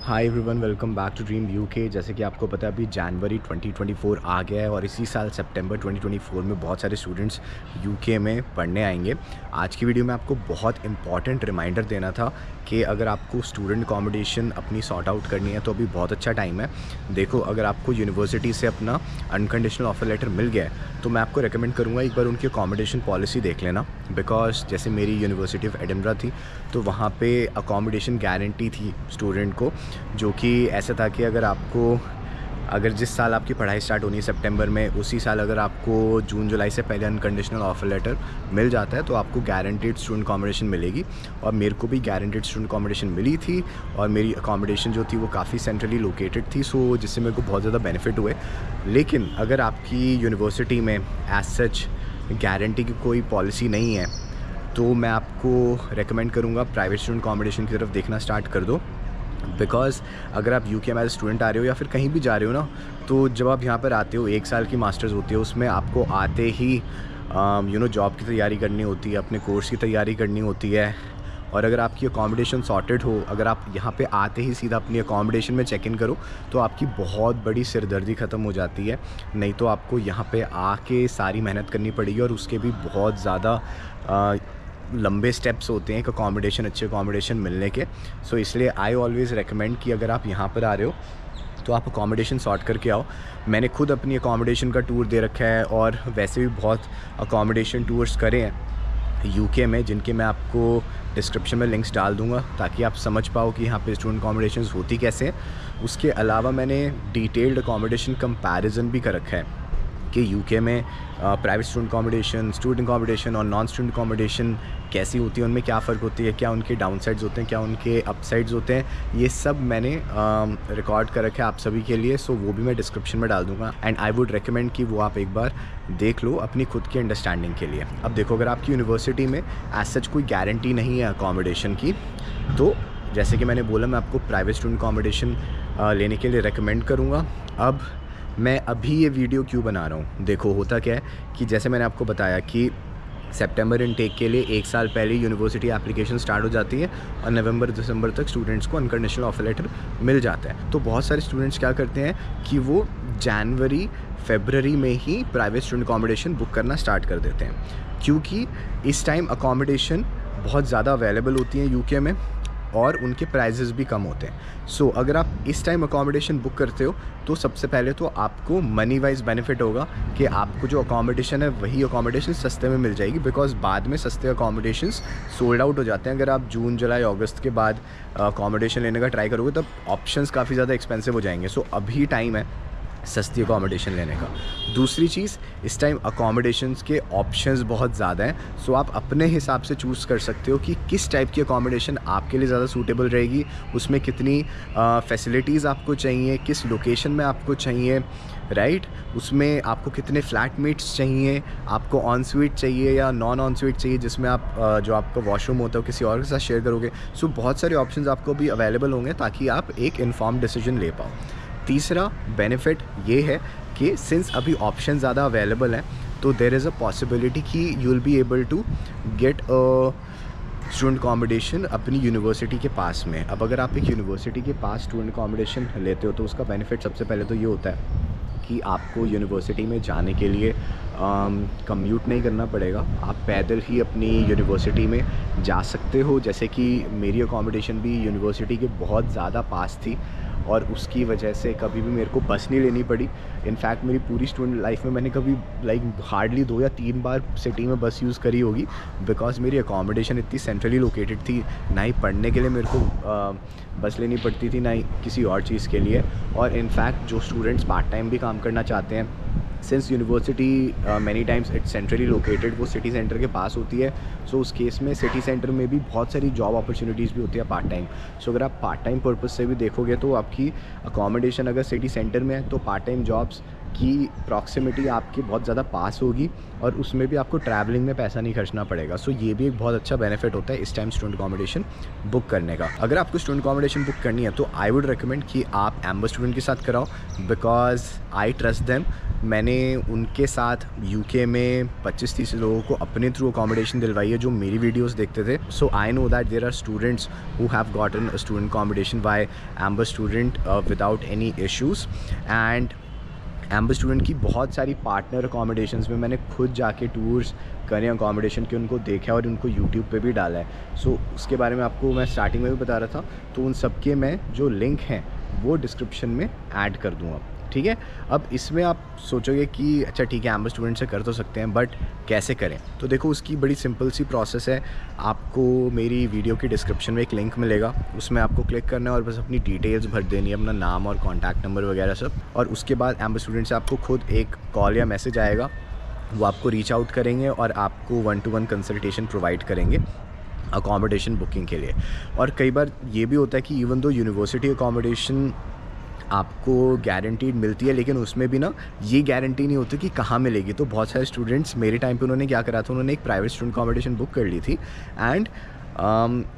Hi everyone, welcome back to dream UK. जैसे कि आपको पता है अभी जनवरी 2024 आ गया है और इसी साल सितंबर 2024 में बहुत सारे स्टूडेंट्स यूके में पढ़ने आएंगे। आज की वीडियो में आपको बहुत इंपॉर्टेंट रिमाइंडर देना था कि अगर आपको स्टूडेंट अकोमोडेशन अपनी सॉर्ट आउट करनी है तो अभी बहुत अच्छा टाइम है। देखो, अगर आपको यूनिवर्सिटी से अपना अनकंडीशनल ऑफर लेटर मिल गया है तो मैं आपको रेकमेंड करूँगा एक बार उनकी अकोमोडेशन पॉलिसी देख लेना। बिकॉज जैसे मेरी यूनिवर्सिटी ऑफ एडिनबरा थी तो वहाँ पे अकोमोडेशन गारंटी थी स्टूडेंट को, जो कि ऐसा था कि अगर जिस साल आपकी पढ़ाई स्टार्ट होनी है सितंबर में, उसी साल अगर आपको जून जुलाई से पहले अनकंडीशनल ऑफर लेटर मिल जाता है तो आपको गारंटीड स्टूडेंट अकोमोडेशन मिलेगी। और मेरे को भी गारंटीड स्टूडेंट अकोमोडेशन मिली थी और मेरी अकोमोडेशन जो थी वो काफ़ी सेंट्रली लोकेटेड थी, सो जिससे मेरे को बहुत ज़्यादा बेनिफिट हुए। लेकिन अगर आपकी यूनिवर्सिटी में एज सच गारंटी की कोई पॉलिसी नहीं है तो मैं आपको रेकमेंड करूँगा प्राइवेट स्टूडेंट अकोमोडेशन की तरफ देखना स्टार्ट कर दो। बिकॉज़ अगर आप यूके में एज स्टूडेंट आ रहे हो या फिर कहीं भी जा रहे हो ना, तो जब आप यहाँ पर आते हो 1 साल की मास्टर्स होती है, उसमें आपको आते ही जॉब की तैयारी करनी होती है, अपने कोर्स की तैयारी करनी होती है। और अगर आपकी अकोमोडेशन सॉर्टेड हो, अगर आप यहाँ पे आते ही सीधा अपनी अकोमोडेशन में चेक इन करो तो आपकी बहुत बड़ी सिरदर्दी ख़त्म हो जाती है। नहीं तो आपको यहाँ पे आके सारी मेहनत करनी पड़ेगी और उसके भी बहुत ज़्यादा लंबे स्टेप्स होते हैं एक अकोमोडेशन, अच्छे अकोमोडेशन मिलने के। सो इसलिए आई ऑलवेज़ रेकमेंड कि अगर आप यहाँ पर आ रहे हो तो आप अकोमोडेशन सॉर्ट करके आओ। मैंने खुद अपनी अकोमोडेशन का टूर दे रखा है और वैसे भी बहुत अकोमोडेशन टूर्स करे हैं यूके में, जिनके मैं आपको डिस्क्रिप्शन में लिंक्स डाल दूंगा ताकि आप समझ पाओ कि यहाँ पे स्टूडेंट अकोमोडेशंस होती कैसे हैं। उसके अलावा मैंने डिटेल्ड अकोमोडेशन कंपैरिजन भी कर रखा है कि यूके में प्राइवेट स्टूडेंट अकोमोडेशन और नॉन स्टूडेंट अकोमोडेशन कैसी होती है, उनमें क्या फ़र्क होती है, क्या उनके डाउनसाइड्स होते हैं, क्या उनके अपसाइड्स होते हैं। ये सब मैंने रिकॉर्ड कर रखा है आप सभी के लिए, सो वो भी मैं डिस्क्रिप्शन में डाल दूंगा। एंड आई वुड रेकमेंड कि वो आप एक बार देख लो अपनी खुद की अंडरस्टैंडिंग के लिए। अब देखो, अगर आपकी यूनिवर्सिटी में एज सच कोई गारंटी नहीं है अकोमोडेशन की, तो जैसे कि मैंने बोला मैं आपको प्राइवेट स्टूडेंट अकोमोडेशन लेने के लिए रेकमेंड करूँगा। अब मैं अभी ये वीडियो क्यों बना रहा हूँ, देखो होता क्या है कि जैसे मैंने आपको बताया कि सितंबर इनटेक के लिए 1 साल पहले यूनिवर्सिटी एप्लीकेशन स्टार्ट हो जाती है और नवंबर दिसंबर तक स्टूडेंट्स को अनकंडीशनल ऑफर लेटर मिल जाता है। तो बहुत सारे स्टूडेंट्स क्या करते हैं कि वो जनवरी फरवरी में ही प्राइवेट स्टूडेंट अकोमोडेशन बुक करना स्टार्ट कर देते हैं, क्योंकि इस टाइम अकोमोडेशन बहुत ज़्यादा अवेलेबल होती है यूके में और उनके प्राइजेस भी कम होते हैं। सो अगर आप इस टाइम अकोमोडेशन बुक करते हो तो सबसे पहले तो आपको मनी वाइज बेनिफिट होगा कि आपको जो अकोमोडेशन है वही अकोमोडेशन सस्ते में मिल जाएगी। बिकॉज बाद में सस्ते अकोमोडेशंस सोल्ड आउट हो जाते हैं। अगर आप जून जुलाई अगस्त के बाद अकोमोडेशन लेने का ट्राई करोगे तब ऑप्शंस काफ़ी ज़्यादा एक्सपेंसिव हो जाएंगे। सो अभी टाइम है सस्ती अकोमोडेशन लेने का। दूसरी चीज़, इस टाइम अकोमोडेशंस के ऑप्शंस बहुत ज़्यादा हैं, सो आप अपने हिसाब से चूज़ कर सकते हो कि किस टाइप की अकोमोडेशन आपके लिए ज़्यादा सूटेबल रहेगी, उसमें कितनी फैसिलिटीज़ आपको चाहिए, किस लोकेशन में आपको चाहिए, राइट, उसमें आपको कितने फ्लैटमेट्स चाहिए, आपको ऑन स्वीट चाहिए या नॉन ऑन स्वीट चाहिए जिसमें आप जो आपका वॉशरूम होता है वो किसी और के साथ शेयर करोगे। सो बहुत सारे ऑप्शंस आपको भी अवेलेबल होंगे ताकि आप एक इन्फॉर्म्ड डिसीजन ले पाओ। तीसरा बेनिफिट ये है कि सिंस अभी ऑप्शन ज़्यादा अवेलेबल हैं तो देयर इज़ अ पॉसिबिलिटी कि you will be able to get a student accommodation अपनी यूनिवर्सिटी के पास में। अब अगर आप एक यूनिवर्सिटी के पास स्टूडेंट अकोमोडेशन लेते हो तो उसका बेनिफिट सबसे पहले तो ये होता है कि आपको यूनिवर्सिटी में जाने के लिए कम्यूट नहीं करना पड़ेगा, आप पैदल ही अपनी यूनिवर्सिटी में जा सकते हो। जैसे कि मेरी अकोमोडेशन भी यूनिवर्सिटी के बहुत ज़्यादा पास थी और उसकी वजह से कभी भी मेरे को बस नहीं लेनी पड़ी। इनफैक्ट मेरी पूरी स्टूडेंट लाइफ में मैंने कभी हार्डली 2 या 3 बार सिटी में बस यूज़ करी होगी, बिकॉज मेरी अकोमोडेशन इतनी सेंट्रली लोकेटेड थी। ना ही पढ़ने के लिए मेरे को बस लेनी पड़ती थी, ना ही किसी और चीज़ के लिए। और इनफैक्ट जो स्टूडेंट्स पार्ट टाइम भी काम करना चाहते हैं, since university many times it's centrally located, वो सिटी सेंटर के पास होती है, सो उस केस में सिटी सेंटर में भी बहुत सारी जॉब अपॉर्चुनिटीज़ भी होती है पार्ट टाइम। सो अगर आप पार्ट टाइम पर्पस से भी देखोगे तो आपकी अकोमोडेशन अगर सिटी सेंटर में है तो पार्ट टाइम जॉब्स कि प्रॉक्सिमिटी आपकी बहुत ज़्यादा पास होगी और उसमें भी आपको ट्रैवलिंग में पैसा नहीं खर्चना पड़ेगा। सो ये भी एक बहुत अच्छा बेनिफिट होता है इस टाइम स्टूडेंट अकोमोडेशन बुक करने का। अगर आपको स्टूडेंट अकोमोडेशन बुक करनी है तो आई वुड रिकमेंड कि आप एम्बर स्टूडेंट के साथ कराओ, बिकॉज आई ट्रस्ट देम। मैंने उनके साथ यूके में 25-30 लोगों को अपने थ्रू अकोमोडेशन दिलवाई है जो मेरी वीडियोस देखते थे। So I know that there are students who have gotten a student accommodation by Amber student without any issues. And Amber student की बहुत सारी पार्टनर अकोमोडेशंस में मैंने खुद जाके टूर्स करे अकोमोडेशन के, उनको देखा और उनको यूट्यूब पे भी डाला है। सो उसके बारे में आपको मैं स्टार्टिंग में भी बता रहा था, तो उन सब के मैं जो लिंक हैं वो डिस्क्रिप्शन में ऐड कर दूँगा, ठीक है। अब इसमें आप सोचोगे कि अच्छा ठीक है एम्बर स्टूडेंट से कर तो सकते हैं, बट कैसे करें? तो देखो उसकी बड़ी सिंपल सी प्रोसेस है। आपको मेरी वीडियो की डिस्क्रिप्शन में एक लिंक मिलेगा, उसमें आपको क्लिक करना है और बस अपनी डिटेल्स भर देनी है, अपना नाम और कॉन्टैक्ट नंबर वगैरह सब। और उसके बाद एम्बर स्टूडेंट से आपको खुद एक कॉल या मैसेज आएगा, वो आपको रीच आउट करेंगे और आपको 1-to-1 कंसल्टेशन प्रोवाइड करेंगे अकोमोडेशन बुकिंग के लिए। और कई बार ये भी होता है कि इवन दो यूनिवर्सिटी अकोमोडेशन आपको गारंटीड मिलती है, लेकिन उसमें भी ना ये गारंटी नहीं होती कि कहाँ मिलेगी। तो बहुत सारे स्टूडेंट्स मेरे टाइम पे उन्होंने क्या करा था, उन्होंने एक प्राइवेट स्टूडेंट अकोमोडेशन बुक कर ली थी एंड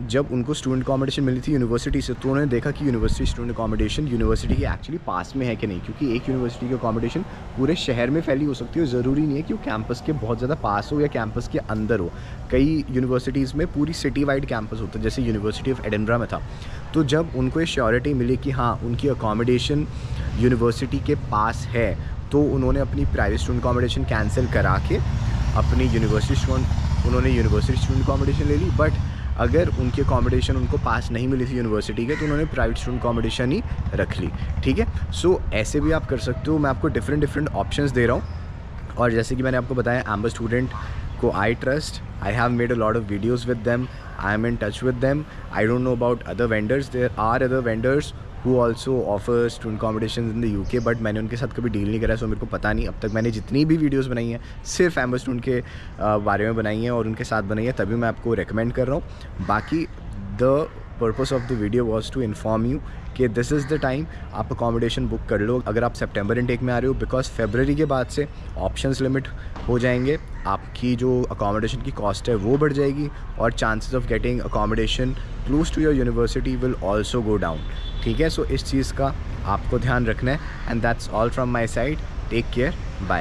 जब उनको स्टूडेंट अकोमोडेशन मिली थी यूनिवर्सिटी से, तो उन्होंने देखा कि यूनिवर्सिटी स्टूडेंट अकोमोडेशन यूनिवर्सिटी के एक्चुअली पास में है कि नहीं, क्योंकि एक यूनिवर्सिटी की अकोमोडेशन पूरे शहर में फैली हो सकती है। ज़रूरी नहीं है कि वो कैंपस के बहुत ज़्यादा पास हो या कैंपस के अंदर हो। कई यूनिवर्सिटीज़ में पूरी सिटी वाइड कैंपस होता है, जैसे यूनिवर्सिटी ऑफ एडिनबरा में था। तो जब उनको ये श्योरिटी मिली कि हाँ उनकी अकोमोडेशन यूनिवर्सिटी के पास है, तो उन्होंने अपनी प्राइवेट स्टूडेंट अकोमोडेशन कैंसिल करा के अपनी यूनिवर्सिटी स्टूडेंट अकोमोडेशन ले ली। बट अगर उनकी अकोमोडेशन उनको पास नहीं मिली थी यूनिवर्सिटी के, तो उन्होंने प्राइवेट स्टूडेंट अकोमोडेशन ही रख ली, ठीक है। सो ऐसे भी आप कर सकते हो। मैं आपको डिफरेंट ऑप्शंस दे रहा हूँ, और जैसे कि मैंने आपको बताया एम्बर स्टूडेंट को I trust, I have made a lot of videos with them, I am in touch with them. I don't know about other vendors, there are other vendors who also offer student accommodation in the UK, but मैंने उनके साथ कभी deal नहीं करा, सो मेरे को पता नहीं। अब तक मैंने जितनी भी वीडियोस बनाई हैं सिर्फ एम्बर स्टूडेंट के बारे में बनाई हैं और उनके साथ बनाई है, तभी मैं आपको रेकमेंड कर रहा हूँ। बाकी the purpose of the video was to inform you कि दिस इज़ द टाइम आप अकोमोडेशन बुक कर लो अगर आप सितंबर इनटेक में आ रहे हो, बिकॉज फरवरी के बाद से ऑप्शंस लिमिट हो जाएंगे, आपकी जो अकोमोडेशन की कॉस्ट है वो बढ़ जाएगी और chances of getting accommodation close to your university will also go down, ठीक है। सो इस चीज़ का आपको ध्यान रखना है। And that's all from my side. Take care, bye.